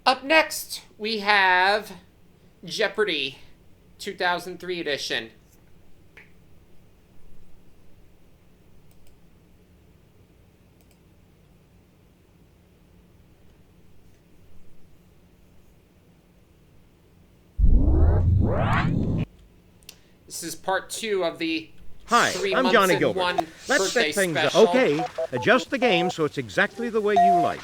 Up next, we have Jeopardy! 2003 edition. This is part 2 of the Hi, 3 I'm months Johnny in Gilbert. one Let's birthday set things up. special. Okay, adjust the game so it's exactly the way you like.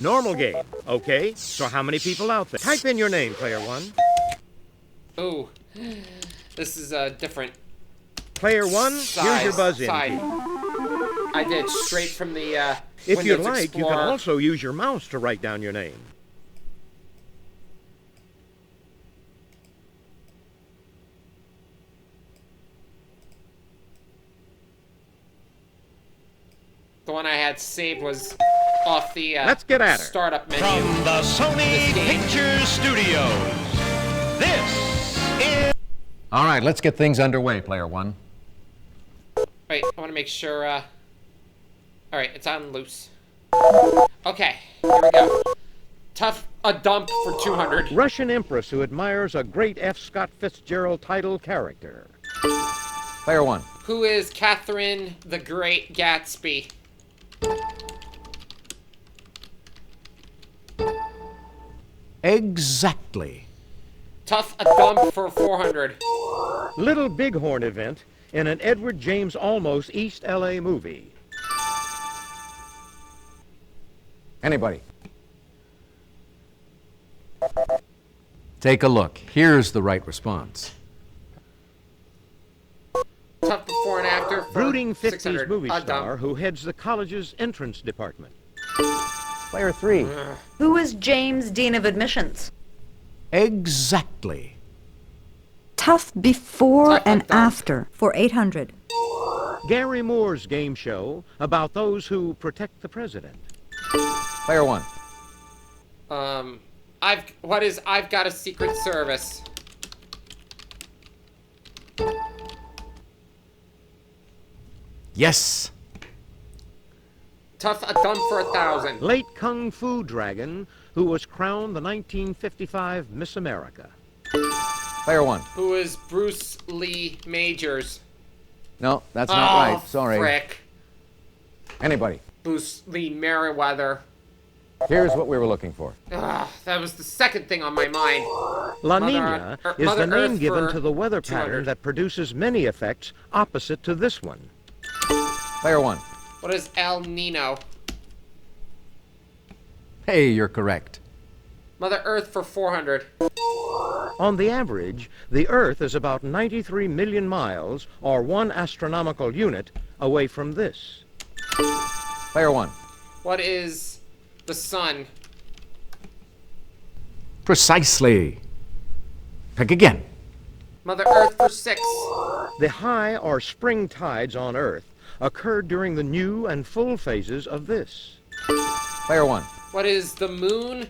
Normal game. Okay, so how many people out there? Type in your name, player 1. Ooh, this is different. Player 1, here's your buzz-in side. key. I did straight from the If Windows you'd like, Explorer. you can also use your mouse to write down your name. The one I had saved was off the Let's get at her. startup menu. From the Sony Pictures Studios, this is... All right, let's get things underway, player 1. Wait, I want to make sure. All right, it's on loose. Okay, here we go. Tough a dump for 200. Russian empress who admires a great F. Scott Fitzgerald title character. Player 1. Who is Catherine the Great Gatsby? Exactly. Tough a dump for 400. Little Bighorn event in an Edward James Olmos East L.A. movie. Anybody? Take a look. Here's the right response. Tough before and after for Brooding 50s 600. movie A star dump. who heads the college's entrance department. Player 3. Who is James, Dean of Admissions? Exactly. Tough before Tough and and tough. after for 800. Gary Moore's game show about those who protect the president. Player 1. I've got a Secret Service. Yes. Tough a dump for 1,000. Late Kung Fu Dragon who was crowned the 1955 Miss America. Player 1. Who is Bruce Lee Majors? No, that's not right. Sorry. Frick. Anybody? Bruce Lee Merriweather. Here's what we were looking for. Ugh, that was the second thing on my mind. La Mother Nina Earth- is Mother the name Earth given for to the weather 200. pattern that produces many effects opposite to this one. Player 1. What is El Nino? Hey, you're correct. Mother Earth for 400. On the average, the Earth is about 93 million miles, or 1 astronomical unit, away from this. Player 1. What is the sun? Precisely. Pick again. Mother Earth for 6. The high or spring tides on Earth occurred during the new and full phases of this. Player 1. What is the moon?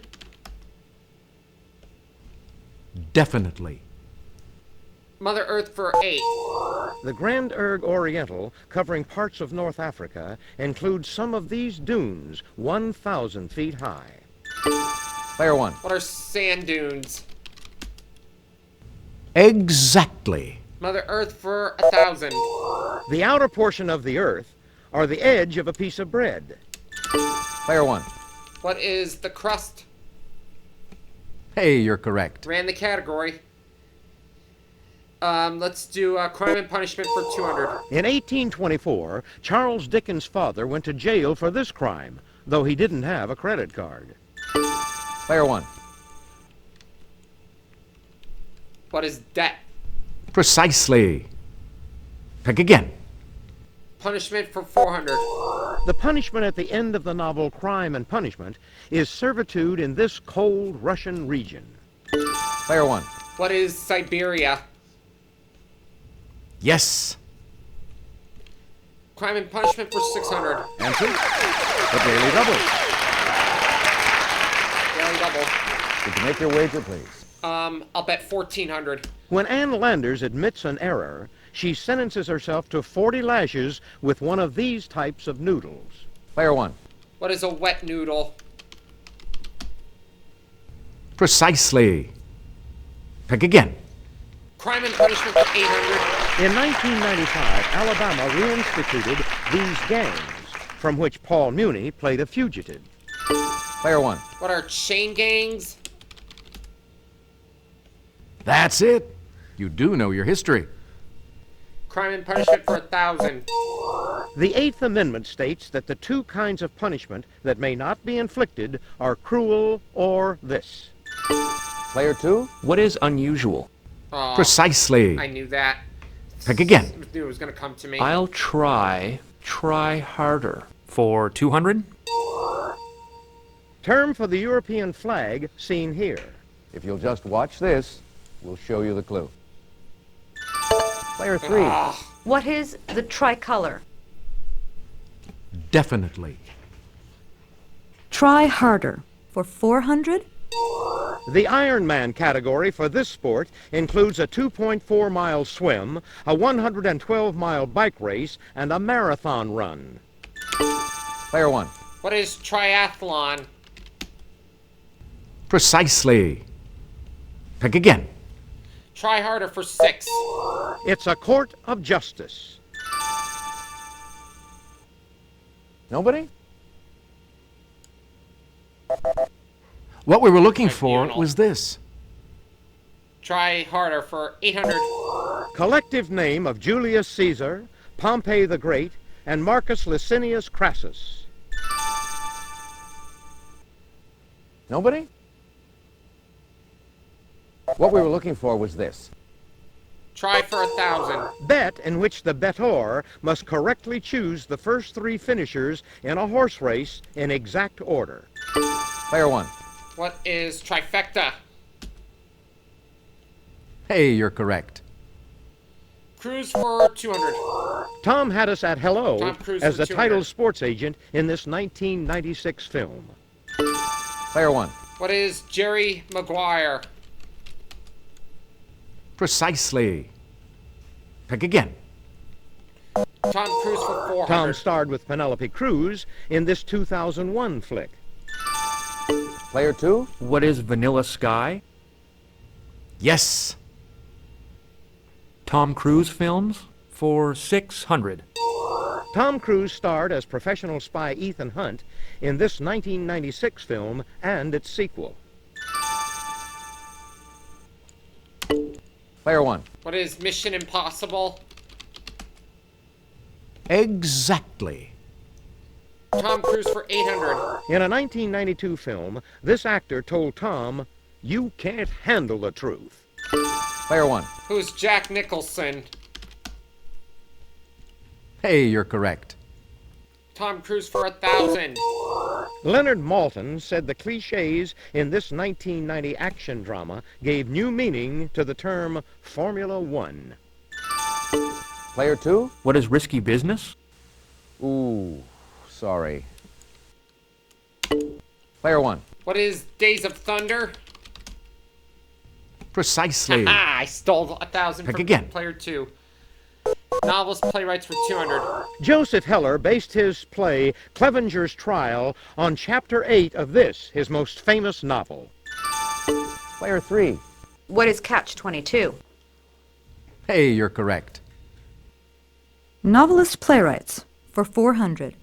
Definitely. Mother Earth for 8. The Grand Erg Oriental, covering parts of North Africa, includes some of these dunes 1,000 feet high. Player 1. What are sand dunes? Exactly. Mother Earth for 1,000. The outer portion of the Earth are the edge of a piece of bread. Player 1. What is the crust? Hey, you're correct. Ran the category. Let's do crime and punishment for 200. In 1824, Charles Dickens' father went to jail for this crime, though he didn't have a credit card. Player 1. What is debt? Precisely. Pick again. Punishment for 400. The punishment at the end of the novel Crime and Punishment is servitude in this cold Russian region. Player 1. What is Siberia? Yes. Crime and punishment for 600. Answer. The Daily Double. Daily double. Did you make your wager, please? I'll bet 1,400. When Ann Landers admits an error, she sentences herself to 40 lashes with one of these types of noodles. Player 1. What is a wet noodle? Precisely. Pick again. Crime and Punishment for 800. In 1995, Alabama reinstituted these gangs, from which Paul Muni played a fugitive. Player one. What are chain gangs? That's it. You do know your history. Crime and Punishment for 1,000. The Eighth Amendment states that the two kinds of punishment that may not be inflicted are cruel or this. Player two. What is unusual? Aw, Precisely. I knew that. Pick again. I knew it was gonna come to me. I'll try harder. For 200? Term for the European flag seen here. If you'll just watch this, we'll show you the clue. Player three. What is the tricolor? Definitely. Try harder. For 400? The Ironman category for this sport includes a 2.4-mile swim, a 112-mile bike race, and a marathon run. Player one. What is triathlon? Precisely. Pick again. Try harder for 6. It's a court of justice. Nobody? What we were looking for Tribunal. was this. Try harder for 800. Collective name of Julius Caesar, Pompey the Great, and Marcus Licinius Crassus. Nobody? What we were looking for was this. Try for 1,000. Bet in which the bettor must correctly choose the first 3 finishers in a horse race in exact order. Player one. What is trifecta? Hey, you're correct. Cruise for 200. Tom had us at hello Tom Cruise as for the 200. title sports agent in this 1996 film. Player one. What is Jerry Maguire? Precisely. Pick again. Tom Cruise for 400. Tom starred with Penelope Cruz in this 2001 flick. Player two. What is Vanilla Sky? Yes. Tom Cruise films? For 600. Tom Cruise starred as professional spy Ethan Hunt in this 1996 film and its sequel. Player one. What is Mission Impossible? Exactly. Tom Cruise for 800. In a 1992 film, this actor told Tom, "You can't handle the truth." Player one. Who's Jack Nicholson? Hey, you're correct. Tom Cruise for 1,000. Leonard Maltin said the cliches in this 1990 action drama gave new meaning to the term Formula One. Player two. What is Risky Business? Ooh, sorry. Player one. What is Days of Thunder? Precisely. Ah, I stole 1,000 Pick from again. player 2. Novels, playwrights for 200. Joseph Heller based his play Clevenger's Trial on Chapter 8 of this, his most famous novel. Player three. What is Catch-22? Hey, you're correct. Novelist playwrights. For 400.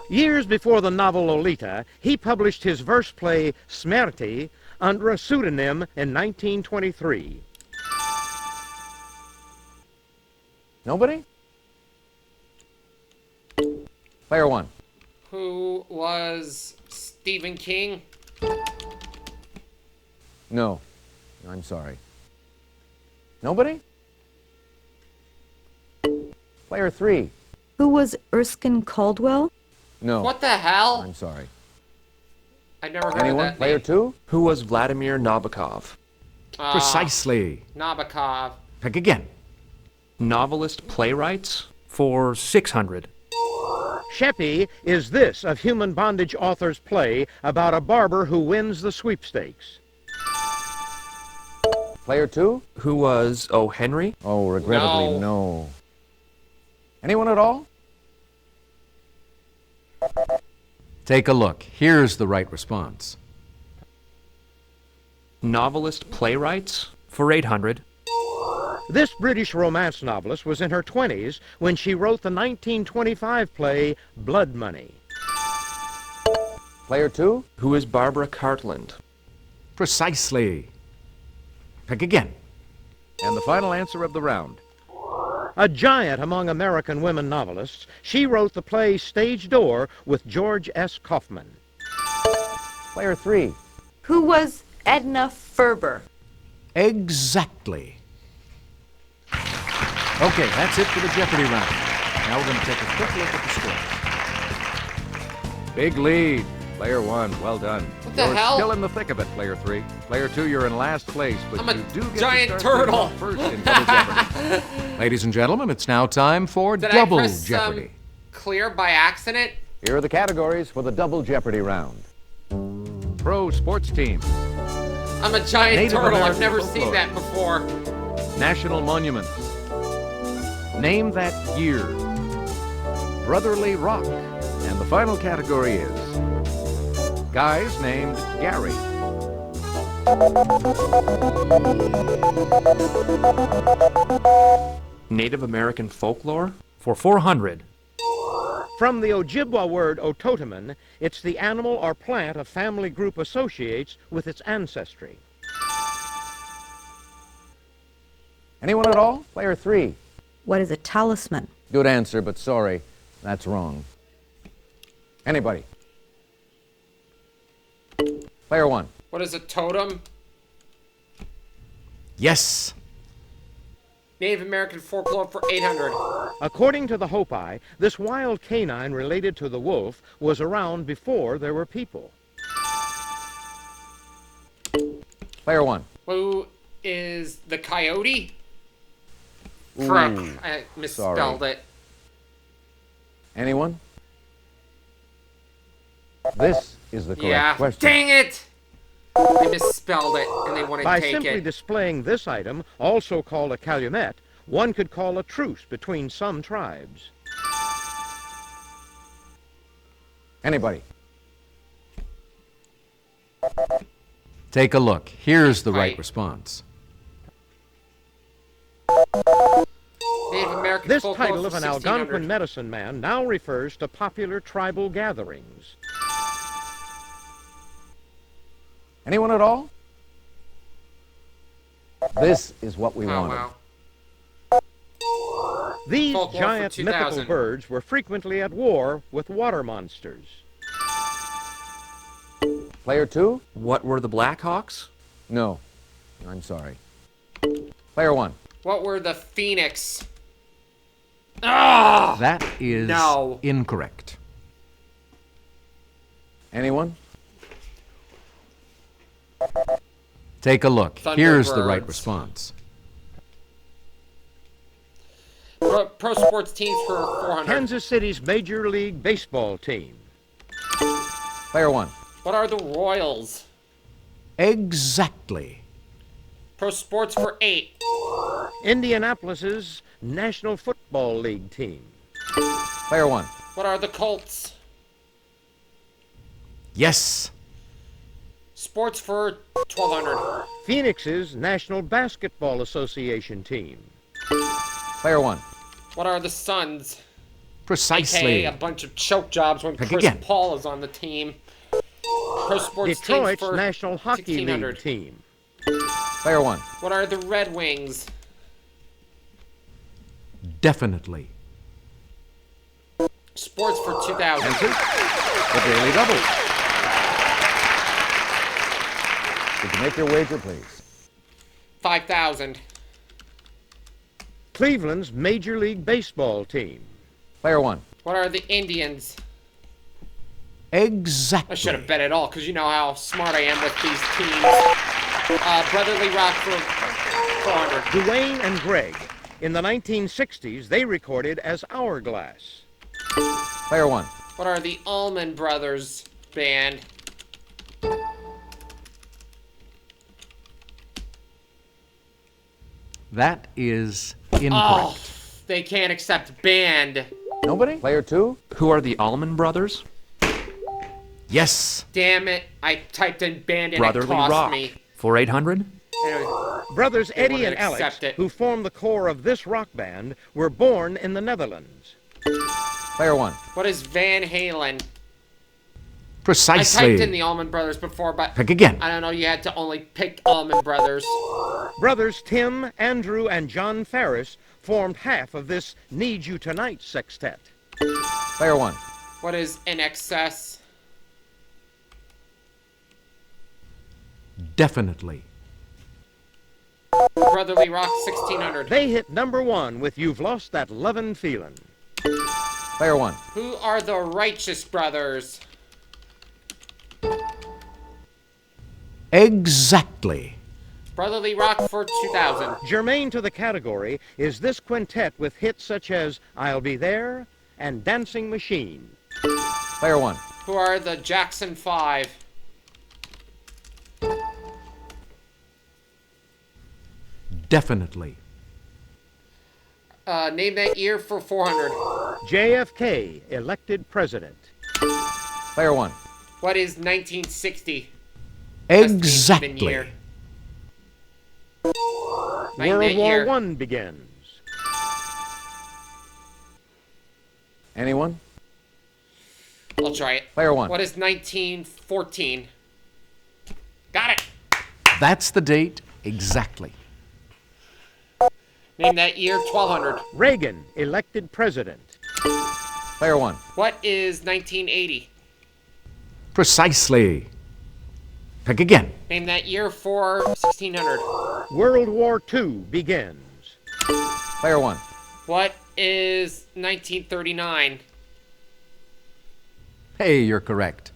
Years before the novel Lolita, he published his verse play Smerti under a pseudonym in 1923. Nobody? Player one. Who was Stephen King? No. I'm sorry. Nobody? Player three. Who was Erskine Caldwell? No. What the hell? I'm sorry. I never heard Anyone? of that Player name. two? Who was Vladimir Nabokov? Precisely. Nabokov. Pick again. Novelist playwrights? For 600. Sheppy is this of human bondage author's play about a barber who wins the sweepstakes. Player two? Who was O. Henry? Oh, regrettably, Anyone at all? Take a look. Here's the right response. Novelist playwrights for 800. This British romance novelist was in her 20s when she wrote the 1925 play Blood Money. Player 2? Who is Barbara Cartland? Precisely. Pick again. And the final answer of the round. A giant among American women novelists, she wrote the play Stage Door with George S. Kaufman. Player 3? Who was Edna Ferber? Exactly. Okay, that's it for the Jeopardy round. Now we're going to take a quick look at the scores. Big lead. Player 1, well done. What the You're hell? still in the thick of it, Player 3. Player 2, you're in last place, but I'm a you do get giant to start things turtle. off first in Double Jeopardy. Ladies and gentlemen, it's now time for Did Double I press Jeopardy. clear by accident? Here are the categories for the Double Jeopardy round. Pro sports teams, I'm a giant Native turtle. I've American never folklore. seen that before. national monuments. Name that year. Brotherly Rock. And the final category is guys named Gary. Native American folklore for 400. From the Ojibwa word ototoman, it's the animal or plant a family group associates with its ancestry. Anyone at all? Player 3. What is a talisman? Good answer, but sorry, that's wrong. Anybody? Player 1. What is a totem? Yes. Native American folklore for 800. According to the Hopi, this wild canine related to the wolf was around before there were people. Player 1. Who is the coyote? Ooh, Frick, I misspelled it. Anyone? This is the correct Yeah, question. dang it! I misspelled it, and they want to By take simply it. displaying this item, also called a calumet, one could call a truce between some tribes. Anybody? Take a look. Here's the right Right. response. Native American This folklore title for of an 1600. Algonquin medicine man now refers to popular tribal gatherings. Anyone at all? This is what we Oh, wanted. wow. These Folklore for giant 2000. mythical birds were frequently at war with water monsters. Player 2? What were the Blackhawks? No. I'm sorry. Player 1. What were the phoenix? Ah! That is No. incorrect. Anyone? Take a look. Here's the right Thunderbirds. response. Pro sports teams for 400. Kansas City's Major League Baseball team. Player 1. What are the Royals? Exactly. Pro sports for 8. Indianapolis's National Football League team. Player 1. What are the Colts? Yes. Sports for 1200. Phoenix's National Basketball Association team. Player 1. What are the Suns? Precisely. AKA a bunch of choke jobs when Pick Chris again. Paul is on the team. Pro sports Detroit's teams for National Hockey 1600. League team. Player 1. What are the Red Wings? Definitely. Sports for 2000. The Daily Double. Would you make your wager, please? 5,000. Cleveland's Major League Baseball team. Player 1. What are the Indians? Exactly. I should have bet it all because you know how smart I am with these teams. Brotherly Rock for 400. Duane and Greg. In the 1960s, they recorded as Hourglass. Player 1. What are the Allman Brothers band? That is incorrect. Oh, they can't accept band. Nobody? Player 2. Who are the Allman Brothers? Yes. Damn it! I typed in band and Brotherly it cost Rock me. for 800. Anyway, Brothers They Eddie wouldn't and Alex, accept it. who form the core of this rock band, were born in the Netherlands. Player 1. what is Van Halen? I Precisely. typed in the Allman Brothers before, but Pick again. I don't know. You had to only pick Allman Brothers. Brothers Tim, Andrew, and John Ferris formed half of this Need You Tonight sextet. Player 1. What is In Excess? Definitely. Brotherly Rock 1600. They hit #1 with You've Lost That Lovin' Feelin'. Player 1. Who are the Righteous Brothers? Exactly. Brotherly Rock for 2000. Germane to the category is this quintet with hits such as I'll Be There and Dancing Machine. Player 1. Who are the Jackson 5? Definitely. Name that year for 400. JFK elected president. Player 1. What is 1960? Best even Exactly. year. Name World that War year. I begins. Anyone? I'll try it. Player 1. What is 1914? Got it. That's the date exactly. Name that year 1200. Reagan elected president. Player 1. What is 1980? Precisely. Pick again. Name that year for 1600. World War II begins. Player 1. What is 1939? Hey, you're correct.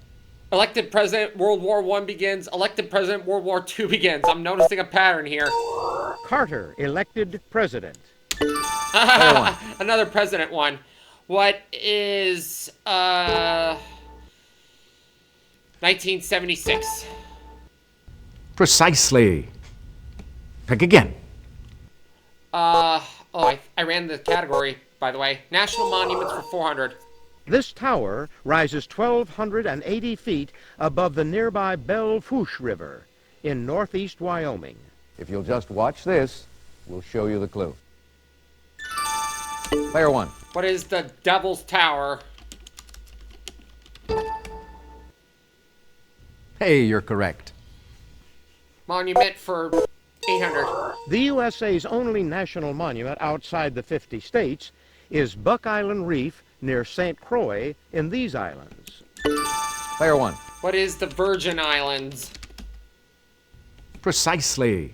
Elected president, World War I begins. Elected president, World War II begins. I'm noticing a pattern here. Carter elected president. Player 1. Another president one. What is 1976? Precisely. Pick again. I ran the category, by the way. National monuments for 400. This tower rises 1,280 feet above the nearby Belle Fourche River in northeast Wyoming. If you'll just watch this, we'll show you the clue. Player 1. What is the Devil's Tower? Hey, you're correct. Monument for 800. The USA's only national monument outside the 50 states is Buck Island Reef near St. Croix in these islands. Player 1. What is the Virgin Islands? Precisely.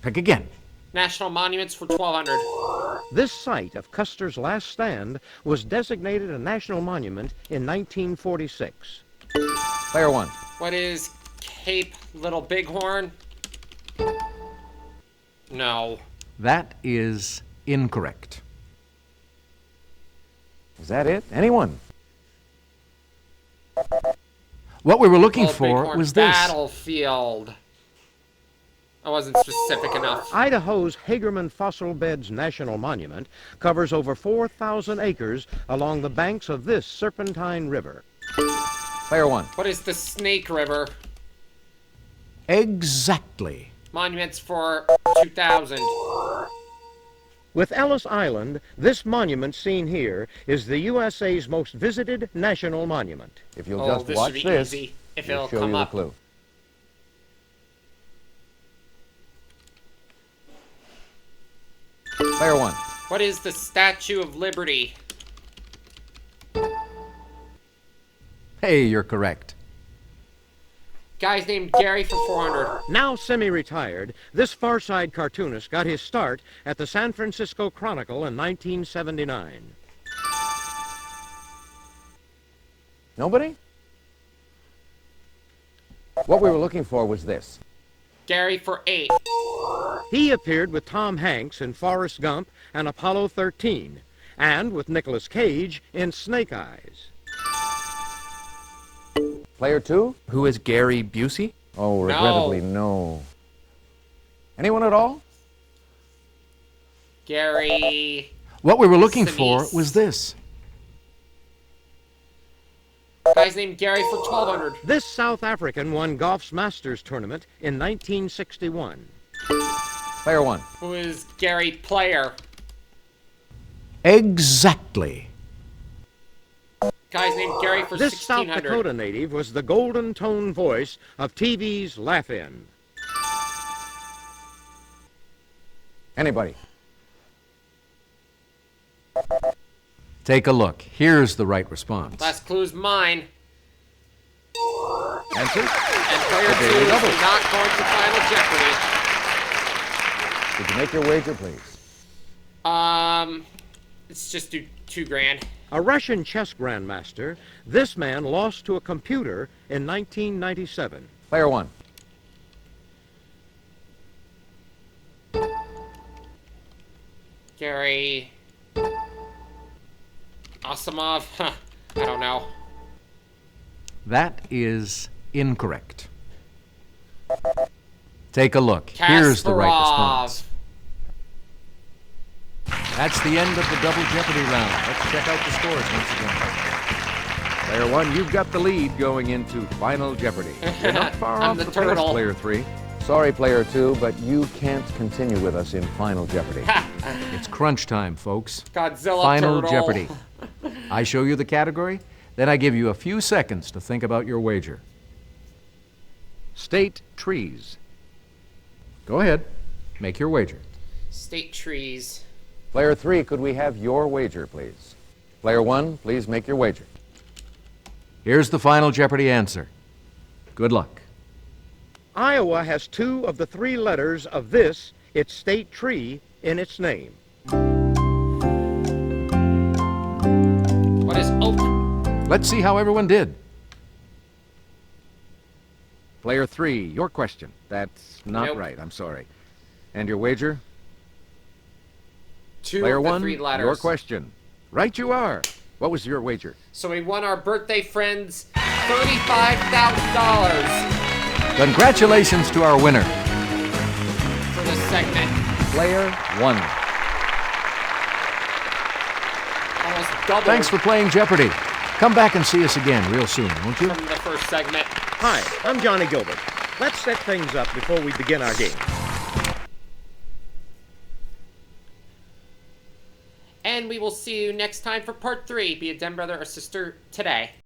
Pick again. National monuments for 1200. This site of Custer's last stand was designated a national monument in 1946. Player 1. What is Cape Little Bighorn? No. That is incorrect. Is that it? Anyone? What we were looking Little for Bighorn was this. Battlefield. I wasn't specific enough. Idaho's Hagerman Fossil Beds National Monument covers over 4,000 acres along the banks of this serpentine river. Player 1. What is the Snake River? Exactly. Monuments for 2000. With Ellis Island, this monument seen here is the USA's most visited national monument. If you'll Oh, just this watch should be this, easy if we'll it'll show come you the up. clue. Player 1. What is the Statue of Liberty? Hey, you're correct. Guy's named Gary for 400. Now semi-retired, this Far Side cartoonist got his start at the San Francisco Chronicle in 1979. Nobody? What we were looking for was this. Gary for 8. He appeared with Tom Hanks in Forrest Gump and Apollo 13, and with Nicolas Cage in Snake Eyes. Player 2? Who is Gary Busey? Oh, regrettably, no. Anyone at all? Gary. What we were looking for Sinise. was this. Got Guy's named Gary for 1200. This South African won golf's Masters tournament in 1961. Player 1. Who is Gary Player? Exactly. Guy's named Gary for This South 1600. Dakota native was the golden tone voice of TV's Laugh-In. Anybody? Take a look. Here's the right response. Last clue's mine. Answer? And player Okay, 2 is double. not going to Final Jeopardy. Did you make your wager, please? Let's just do $2,000. A Russian chess grandmaster, this man lost to a computer in 1997. Player 1. Gary Asimov? Huh, I don't know. That is incorrect. Take a look. Here's the right Kasparov. response. That's the end of the Double Jeopardy round. Let's check out the scores once again. Player 1, you've got the lead going into Final Jeopardy. You're not far I'm off the the turtle. pace, Player 3. Sorry, Player 2, but you can't continue with us in Final Jeopardy. It's crunch time, folks. Godzilla Final turtle. Jeopardy. I show you the category, then I give you a few seconds to think about your wager. State trees. Go ahead. Make your wager. State trees. Player 3, could we have your wager, please? Player 1, please make your wager. Here's the Final Jeopardy answer. Good luck. Iowa has 2 of the 3 letters of this, its state tree, in its name. What is oak? Let's see how everyone did. Player 3, your question. That's not Nope. right, I'm sorry. And your wager? 2 Player of the 1, 3 letters. your question. Right you are. What was your wager? So we won our birthday friends $35,000 Congratulations to our winner. for this segment. Player 1. Almost double Thanks for playing Jeopardy. Come back and see us again real soon, won't you? from the first segment. Hi, I'm Johnny Gilbert. Let's set things up before we begin our game. And we will see you next time for part 3. Be a den brother or sister today.